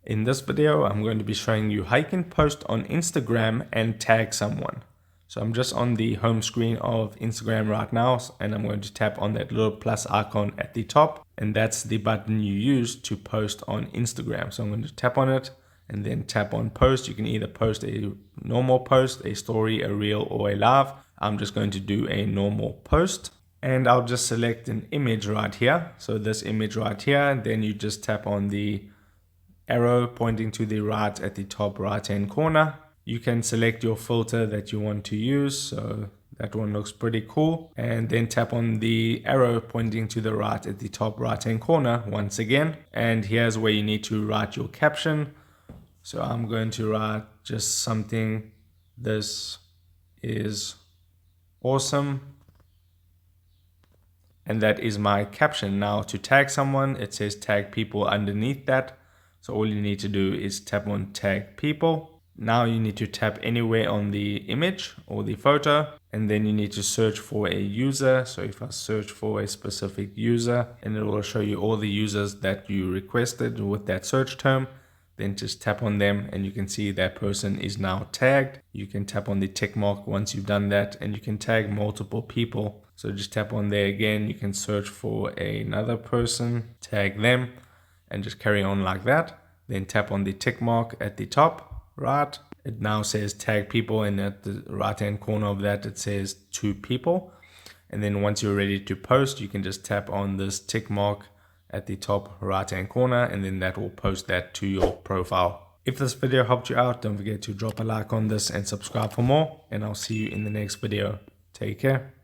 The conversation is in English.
In this video, I'm going to be showing you how you can post on Instagram and tag someone. So I'm just on the home screen of Instagram right now, and I'm going to tap on that little plus icon at the top, and that's the button you use to post on Instagram. So I'm going to tap on it and then tap on post. You can either post a normal post, a story, a reel, or a live. I'm just going to do a normal post, and I'll just select an image right here. So this image right here, and then you just tap on the arrow pointing to the right at the top right hand corner. You can select your filter that you want to use, so that one looks pretty cool, and then tap on the arrow pointing to the right at the top right hand corner once again, and here's where you need to write your caption. So I'm going to write just something, "This is awesome," and that is my caption. Now to tag someone, it says tag people underneath that. So all you need to do is tap on tag people. Now you need to tap anywhere on the image or the photo, and then you need to search for a user. So if I search for a specific user, and it will show you all the users that you requested with that search term. Then just tap on them and you can see that person is now tagged. You can tap on the tick mark once you've done that, and you can tag multiple people. So just tap on there again. You can search for another person, tag them, and just carry on like that. Then tap on the tick mark at the top right. It now says tag people, and at the right hand corner of that it says 2 people. And then once you're ready to post, you can just tap on this tick mark at the top right hand corner, and then that will post that to your profile. If this video helped you out, don't forget to drop a like on this and subscribe for more, and I'll see you in the next video. Take care.